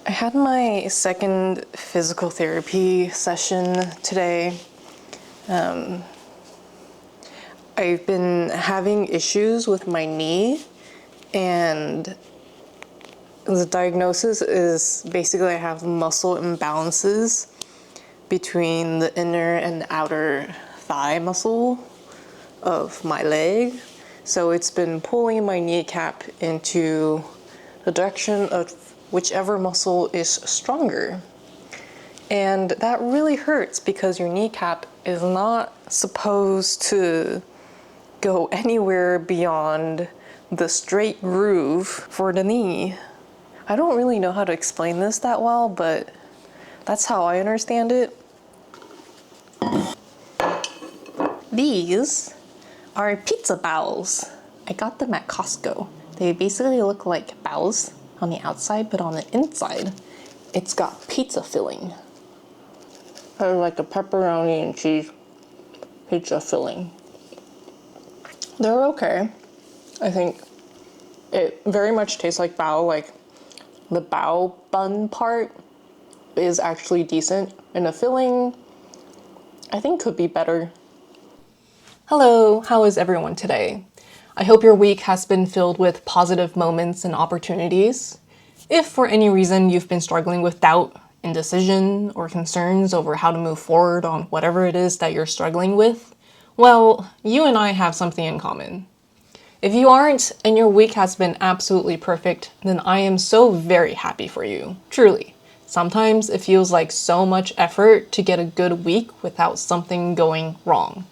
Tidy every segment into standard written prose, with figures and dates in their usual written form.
I had my second physical therapy session today. I've been having issues with my knee, and the diagnosis is basically I have muscle imbalances between the inner and outer thigh muscle of my leg. So it's been pulling my kneecap into the direction of whichever muscle is stronger. And that really hurts because your kneecap is not supposed to go anywhere beyond the straight groove for the knee. I don't really know how to explain this that well, but that's how I understand it. These are pizza bowels. I got them at Costco. They basically look like bowels on the outside, but on the inside, it's got pizza filling. Or like a pepperoni and cheese pizza filling. They're okay. I think it very much tastes like bao. Like the bao bun part is actually decent, and the filling I think could be better. Hello, how is everyone today? I hope your week has been filled with positive moments and opportunities. If for any reason you've been struggling with doubt, indecision, or concerns over how to move forward on whatever it is that you're struggling with, well, you and I have something in common. If you aren't, and your week has been absolutely perfect, then I am so very happy for you. Truly. Sometimes it feels like so much effort to get a good week without something going wrong.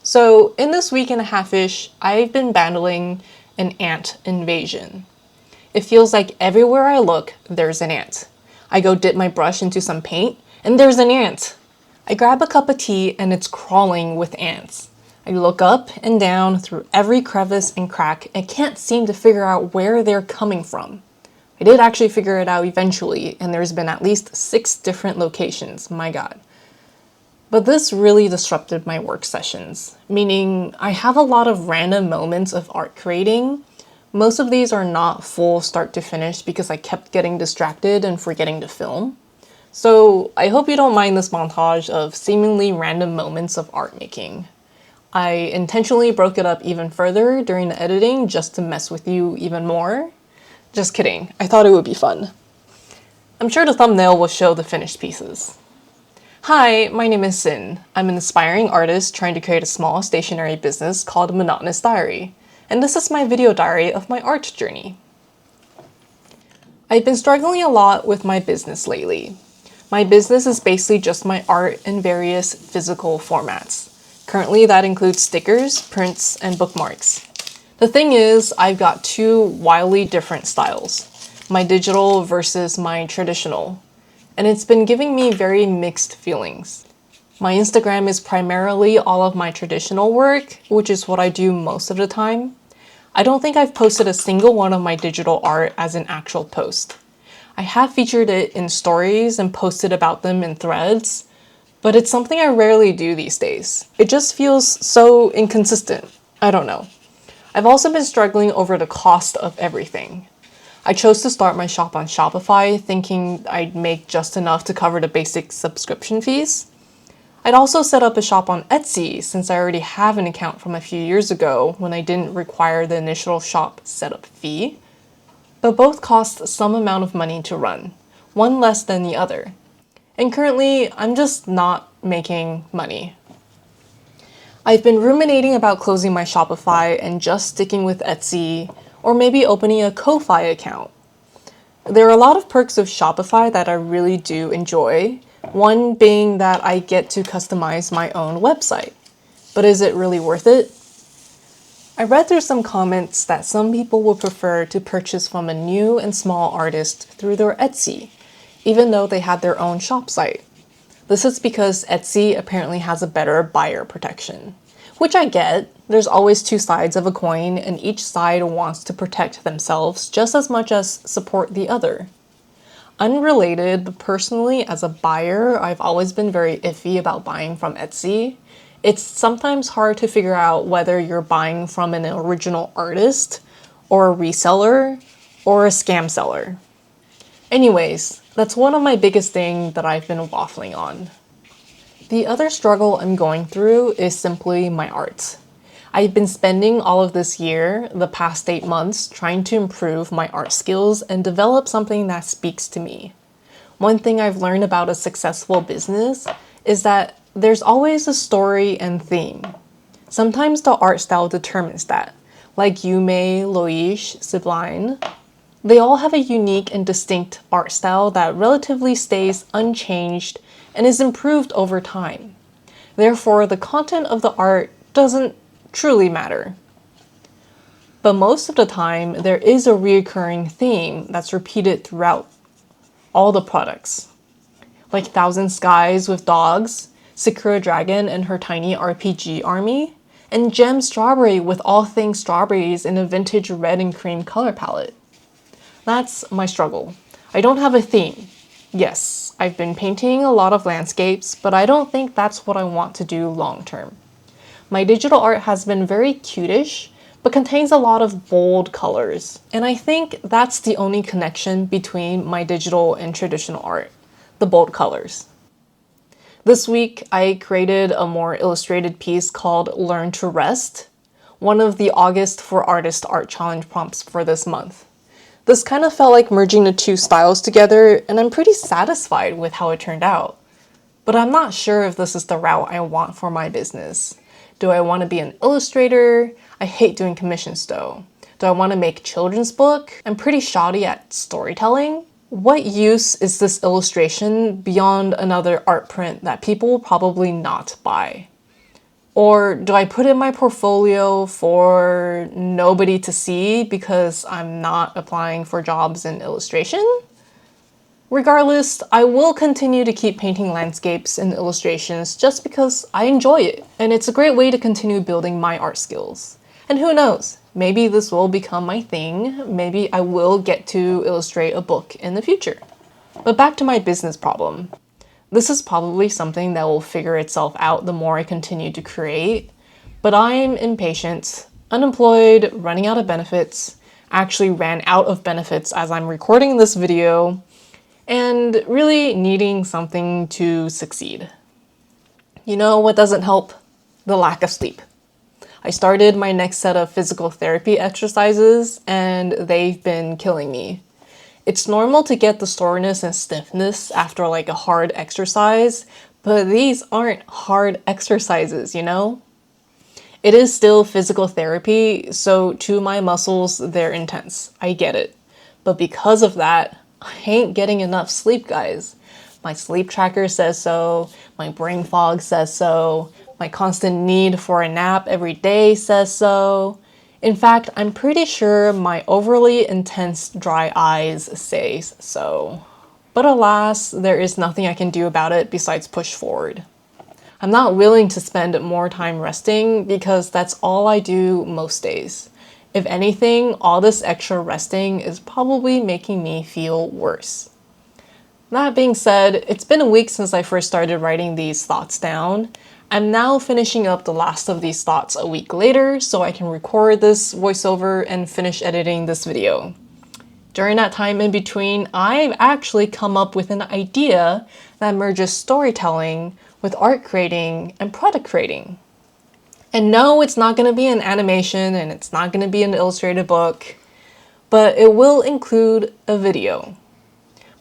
So, in this week and a half-ish, I've been battling an ant invasion. It feels like everywhere I look, there's an ant. I go dip my brush into some paint, and there's an ant. I grab a cup of tea, and it's crawling with ants. I look up and down through every crevice and crack and can't seem to figure out where they're coming from. I did actually figure it out eventually, and there's been at least 6 different locations, my god. But this really disrupted my work sessions, meaning I have a lot of random moments of art creating. Most of these are not full start to finish because I kept getting distracted and forgetting to film. So I hope you don't mind this montage of seemingly random moments of art making. I intentionally broke it up even further during the editing just to mess with you even more. Just kidding, I thought it would be fun. I'm sure the thumbnail will show the finished pieces. Hi, my name is Sin. I'm an aspiring artist trying to create a small stationery business called Monotonous Diary, and this is my video diary of my art journey. I've been struggling a lot with my business lately. My business is basically just my art in various physical formats. Currently, that includes stickers, prints, and bookmarks. The thing is, I've got 2 wildly different styles, my digital versus my traditional. And it's been giving me very mixed feelings. My Instagram is primarily all of my traditional work, which is what I do most of the time. I don't think I've posted a single one of my digital art as an actual post. I have featured it in stories and posted about them in threads, but it's something I rarely do these days. It just feels so inconsistent. I don't know. I've also been struggling over the cost of everything. I chose to start my shop on Shopify, thinking I'd make just enough to cover the basic subscription fees. I'd also set up a shop on Etsy since I already have an account from a few years ago when I didn't require the initial shop setup fee. But both cost some amount of money to run, one less than the other. And currently, I'm just not making money. I've been ruminating about closing my Shopify and just sticking with Etsy, or maybe opening a Ko-Fi account. There are a lot of perks of Shopify that I really do enjoy, one being that I get to customize my own website. But is it really worth it? I read through some comments that some people would prefer to purchase from a new and small artist through their Etsy, even though they had their own shop site. This is because Etsy apparently has a better buyer protection. Which I get, there's always 2 sides of a coin and each side wants to protect themselves just as much as support the other. Unrelated, but personally as a buyer, I've always been very iffy about buying from Etsy. It's sometimes hard to figure out whether you're buying from an original artist, or a reseller, or a scam seller. Anyways, that's one of my biggest things that I've been waffling on. The other struggle I'm going through is simply my art. I've been spending all of this year, the past 8 months, trying to improve my art skills and develop something that speaks to me. One thing I've learned about a successful business is that there's always a story and theme. Sometimes the art style determines that, like Yume, Loish, Sibline. They all have a unique and distinct art style that relatively stays unchanged and is improved over time. Therefore, the content of the art doesn't truly matter. But most of the time, there is a recurring theme that's repeated throughout all the products. Like Thousand Skies with dogs, Sakura Dragon and her tiny RPG army, and Gem Strawberry with all things strawberries in a vintage red and cream color palette. That's my struggle. I don't have a theme. Yes, I've been painting a lot of landscapes, but I don't think that's what I want to do long term. My digital art has been very cutish, but contains a lot of bold colors. And I think that's the only connection between my digital and traditional art, the bold colors. This week, I created a more illustrated piece called Learn to Rest, one of the August for Artists Art Challenge prompts for this month. This kind of felt like merging the two styles together, and I'm pretty satisfied with how it turned out. But I'm not sure if this is the route I want for my business. Do I want to be an illustrator? I hate doing commissions though. Do I want to make children's book? I'm pretty shoddy at storytelling. What use is this illustration beyond another art print that people will probably not buy? Or do I put in my portfolio for nobody to see because I'm not applying for jobs in illustration? Regardless, I will continue to keep painting landscapes and illustrations just because I enjoy it, and it's a great way to continue building my art skills. And who knows, maybe this will become my thing, maybe I will get to illustrate a book in the future. But back to my business problem. This is probably something that will figure itself out the more I continue to create, but I'm impatient, unemployed, running out of benefits, actually ran out of benefits as I'm recording this video, and really needing something to succeed. You know what doesn't help? The lack of sleep. I started my next set of physical therapy exercises and they've been killing me. It's normal to get the soreness and stiffness after like a hard exercise, but these aren't hard exercises, you know? It is still physical therapy, so to my muscles, they're intense. I get it. But because of that, I ain't getting enough sleep, guys. My sleep tracker says so, my brain fog says so, my constant need for a nap every day says so. In fact, I'm pretty sure my overly intense dry eyes says so. But alas, there is nothing I can do about it besides push forward. I'm not willing to spend more time resting because that's all I do most days. If anything, all this extra resting is probably making me feel worse. That being said, it's been a week since I first started writing these thoughts down. I'm now finishing up the last of these thoughts a week later so I can record this voiceover and finish editing this video. During that time in between, I've actually come up with an idea that merges storytelling with art creating and product creating. And no, it's not going to be an animation and it's not going to be an illustrated book, but it will include a video.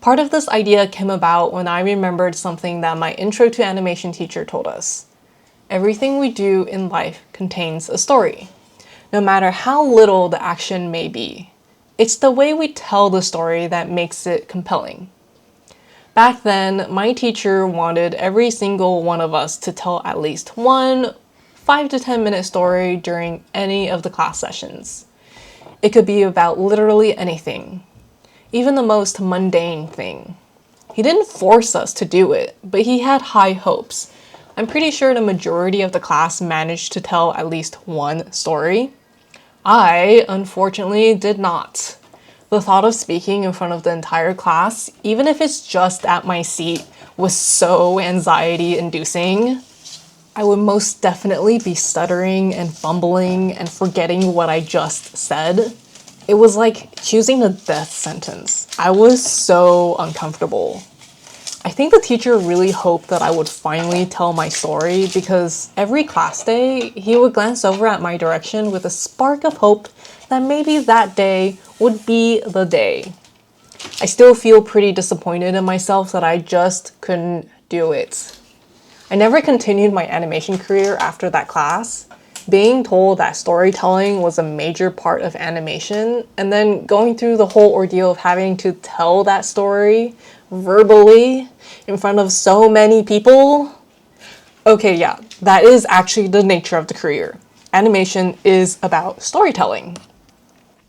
Part of this idea came about when I remembered something that my intro to animation teacher told us. Everything we do in life contains a story, no matter how little the action may be. It's the way we tell the story that makes it compelling. Back then, my teacher wanted every single one of us to tell at least one 5 to 10 minute story during any of the class sessions. It could be about literally anything, even the most mundane thing. He didn't force us to do it, but he had high hopes. I'm pretty sure the majority of the class managed to tell at least one story. I, unfortunately, did not. The thought of speaking in front of the entire class, even if it's just at my seat, was so anxiety-inducing. I would most definitely be stuttering and fumbling and forgetting what I just said. It was like choosing a death sentence. I was so uncomfortable. I think the teacher really hoped that I would finally tell my story because every class day, he would glance over at my direction with a spark of hope that maybe that day would be the day. I still feel pretty disappointed in myself that I just couldn't do it. I never continued my animation career after that class. Being told that storytelling was a major part of animation and then going through the whole ordeal of having to tell that story verbally in front of so many people. Okay, yeah, that is actually the nature of the career. Animation is about storytelling.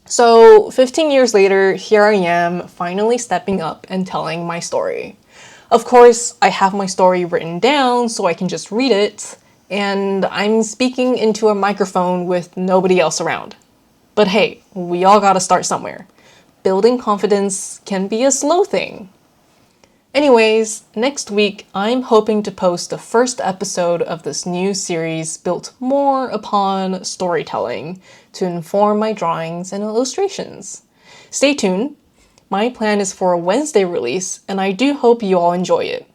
So 15 years later, here I am finally stepping up and telling my story. Of course, I have my story written down so I can just read it, and I'm speaking into a microphone with nobody else around. But hey, we all gotta start somewhere. Building confidence can be a slow thing. Anyways, next week I'm hoping to post the first episode of this new series built more upon storytelling to inform my drawings and illustrations. Stay tuned. My plan is for a Wednesday release, and I do hope you all enjoy it.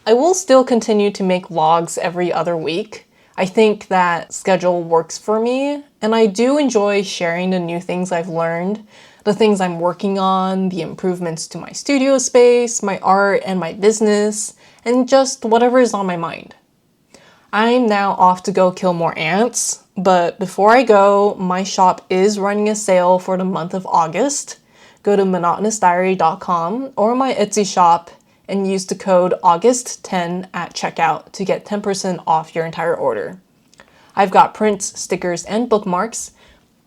I will still continue to make vlogs every other week. I think that schedule works for me, and I do enjoy sharing the new things I've learned, the things I'm working on, the improvements to my studio space, my art, and my business, and just whatever is on my mind. I'm now off to go kill more ants, but before I go, my shop is running a sale for the month of August. Go to monotonousdiary.com or my Etsy shop and use the code AUGUST10 at checkout to get 10% off your entire order. I've got prints, stickers, and bookmarks,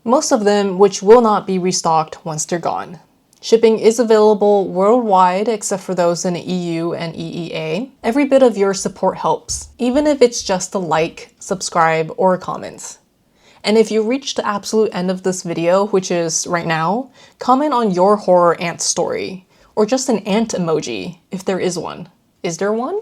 most of them which will not be restocked once they're gone. Shipping is available worldwide except for those in the EU and EEA. Every bit of your support helps, even if it's just a like, subscribe, or a comment. And if you reach the absolute end of this video, which is right now, comment on your horror ant story, or just an ant emoji, if there is one. Is there one?